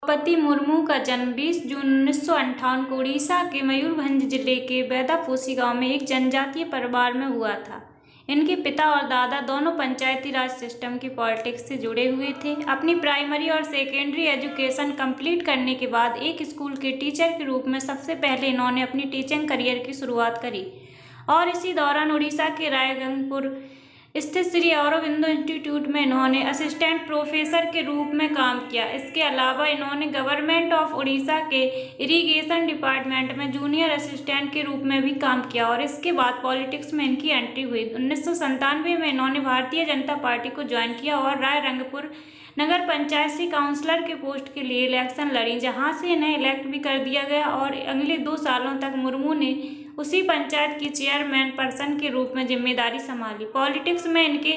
द्रौपदी मुर्मू का जन्म 20 जून 1958 को उड़ीसा के मयूरभंज जिले के बैदापोसी गांव में एक जनजातीय परिवार में हुआ था। इनके पिता और दादा दोनों पंचायती राज सिस्टम की पॉलिटिक्स से जुड़े हुए थे। अपनी प्राइमरी और सेकेंडरी एजुकेशन कंप्लीट करने के बाद एक स्कूल के टीचर के रूप में सबसे पहले इन्होंने अपनी टीचिंग करियर की शुरुआत करी और इसी दौरान उड़ीसा के रायरंगपुर स्थित श्री अरबिंदो इंस्टीट्यूट में इन्होंने असिस्टेंट प्रोफेसर के रूप में काम किया। इसके अलावा इन्होंने गवर्नमेंट ऑफ उड़ीसा के इरिगेशन डिपार्टमेंट में जूनियर असिस्टेंट के रूप में भी काम किया और इसके बाद पॉलिटिक्स में इनकी एंट्री हुई। 1997 में इन्होंने भारतीय जनता पार्टी को ज्वाइन किया और रायरंगपुर नगर पंचायत से काउंसलर के पोस्ट के लिए इलेक्शन लड़ी, जहां से इन्हें इलेक्ट भी कर दिया गया और अगले 2 सालों तक मुर्मू ने उसी पंचायत की चेयरमैन पर्सन के रूप में जिम्मेदारी संभाली। पॉलिटिक्स में इनके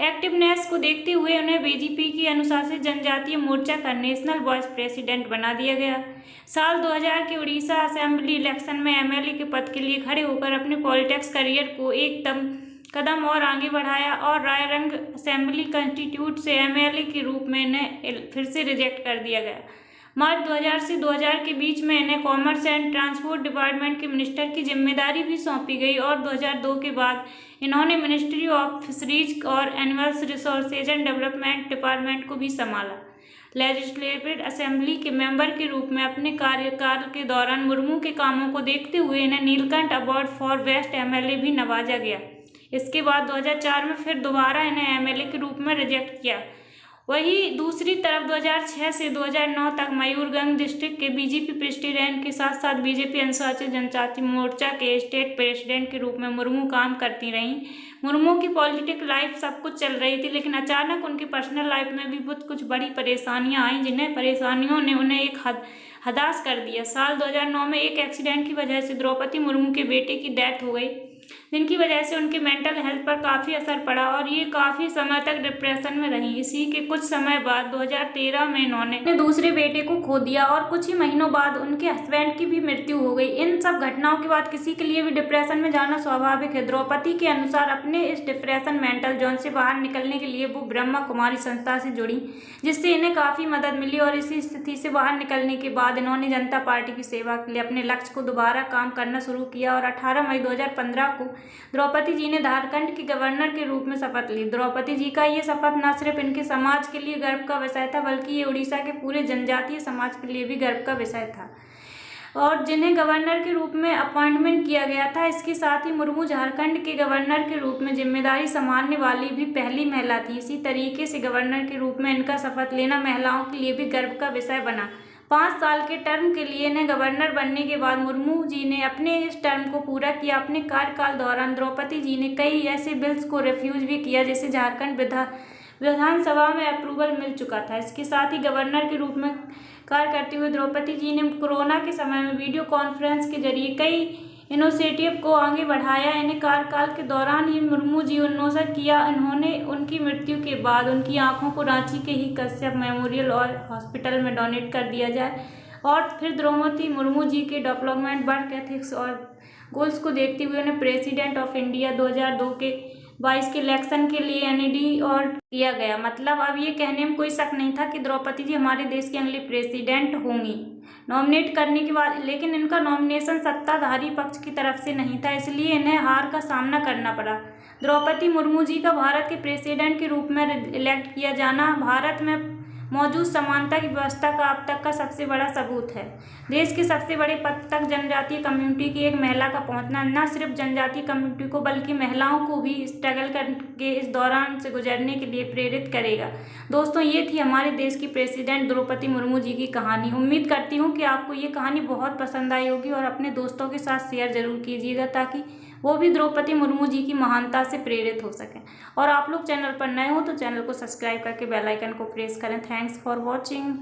एक्टिवनेस को देखते हुए उन्हें बीजेपी की अनुशासित जनजातीय मोर्चा का नेशनल वाइस प्रेसिडेंट बना दिया गया। साल 2000 के उड़ीसा असेंबली इलेक्शन में एमएलए के पद के लिए खड़े होकर अपने पॉलिटिक्स करियर को एक कदम और आगे बढ़ाया और रायरंग असेंबली कंस्टिट्यूट से एमएलए के रूप में इन्हें फिर से रिजेक्ट कर दिया गया। मार्च 2000 से 2000 के बीच में इन्हें कॉमर्स एंड ट्रांसपोर्ट डिपार्टमेंट के मिनिस्टर की जिम्मेदारी भी सौंपी गई और 2002 के बाद इन्होंने मिनिस्ट्री ऑफ फिशरीज और animals resources and development department को भी संभाला। लेजिस्लेटिव असेंबली के मेंबर के रूप में अपने कार्यकाल के दौरान मुर्मू के कामों को देखते हुए इन्हें Neelkanth award for best MLA भी नवाजा गया। इसके बाद 2004 में फिर दोबारा इन्हें एमएलए के रूप में रिजेक्ट किया। वहीं दूसरी तरफ 2006 से 2009 तक मयूरभंज डिस्ट्रिक्ट के बीजेपी प्रेसिडेंट के साथ साथ बीजेपी अनुसूचित जनजाति मोर्चा के स्टेट प्रेसिडेंट के रूप में मुर्मू काम करती रहीं। मुर्मू की पॉलिटिकल लाइफ सब कुछ चल रही थी, लेकिन अचानक उनकी पर्सनल लाइफ में भी बहुत कुछ बड़ी परेशानियां आईं, जिन्हें परेशानियों ने उन्हें एक हताश कर दिया। साल 2009 में एक एक्सीडेंट की वजह से द्रौपदी मुर्मू के बेटे की डेथ हो गई, जिनकी वजह से उनके मेंटल हेल्थ पर काफ़ी असर पड़ा और ये काफ़ी समय तक डिप्रेशन में रहीं। इसी के कुछ समय बाद 2013 में इन्होंने अपने दूसरे बेटे को खो दिया और कुछ ही महीनों बाद उनके हस्बैंड की भी मृत्यु हो गई। इन सब घटनाओं के बाद किसी के लिए भी डिप्रेशन में जाना स्वाभाविक है। द्रौपदी के अनुसार अपने इस डिप्रेशन मेंटल जोन से बाहर निकलने के लिए वो ब्रह्मा कुमारी संस्था से जुड़ी, जिससे इन्हें काफ़ी मदद मिली और इसी स्थिति से बाहर निकलने के बाद इन्होंने जनता पार्टी की सेवा के लिए अपने लक्ष्य को दोबारा काम करना शुरू किया और 18 मई 2015 को द्रौपदी जी ने झारखंड के गवर्नर के रूप में शपथ ली। द्रौपदी जी का ये शपथ न सिर्फ इनके समाज के लिए गर्व का विषय था, बल्कि ये उड़ीसा के पूरे जनजातीय समाज के लिए भी गर्व का विषय था और जिन्हें गवर्नर के रूप में अपॉइंटमेंट किया गया था। इसके साथ ही मुर्मू झारखंड के गवर्नर के रूप में जिम्मेदारी संभालने वाली भी पहली महिला थी। इसी तरीके से गवर्नर के रूप में इनका शपथ लेना महिलाओं के लिए भी गर्व का विषय बना। 5 साल के टर्म के लिए इन्हें गवर्नर बनने के बाद मुर्मू जी ने अपने इस टर्म को पूरा किया। अपने कार्यकाल दौरान द्रौपदी जी ने कई ऐसे बिल्स को रिफ्यूज भी किया, जैसे झारखंड विधानसभा में अप्रूवल मिल चुका था। इसके साथ ही गवर्नर के रूप में कार्य करते हुए द्रौपदी जी ने कोरोना के समय में वीडियो कॉन्फ्रेंस के जरिए कई इनिशिएटिव को आगे बढ़ाया। इन्हें कार्यकाल के दौरान ही मुर्मू जी उन्मोचन किया। इन्होंने उनकी मृत्यु के बाद उनकी आंखों को रांची के ही कश्यप मेमोरियल और हॉस्पिटल में डोनेट कर दिया जाए और फिर द्रौपदी मुर्मू जी के डेवलपमेंट वर्क एथिक्स और गोल्स को देखते हुए उन्हें प्रेसिडेंट ऑफ इंडिया 2002 के 22 के इलेक्शन के लिए एनईडी और किया गया। मतलब अब ये कहने में कोई शक नहीं था कि द्रौपदी जी हमारे देश की अगली प्रेसिडेंट होंगी नॉमिनेट करने के बाद, लेकिन इनका नॉमिनेशन सत्ताधारी पक्ष की तरफ से नहीं था, इसलिए इन्हें हार का सामना करना पड़ा। द्रौपदी मुर्मू जी का भारत के प्रेसिडेंट के रूप में इलेक्ट किया जाना भारत में मौजूद समानता की व्यवस्था का अब तक का सबसे बड़ा सबूत है। देश के सबसे बड़े पद तक जनजातीय कम्युनिटी की एक महिला का पहुंचना न सिर्फ जनजातीय कम्युनिटी को बल्कि महिलाओं को भी स्ट्रगल करके इस दौरान से गुजरने के लिए प्रेरित करेगा। दोस्तों, ये थी हमारे देश की प्रेसिडेंट द्रौपदी मुर्मू जी की कहानी। उम्मीद करती हूँ कि आपको ये कहानी बहुत पसंद आई होगी और अपने दोस्तों के साथ शेयर जरूर कीजिएगा ताकि वो भी द्रौपदी मुर्मू जी की महानता से प्रेरित हो सकें। और आप लोग चैनल पर नए हो तो चैनल को सब्सक्राइब करके बेल आइकन को प्रेस करें। Thanks for watching.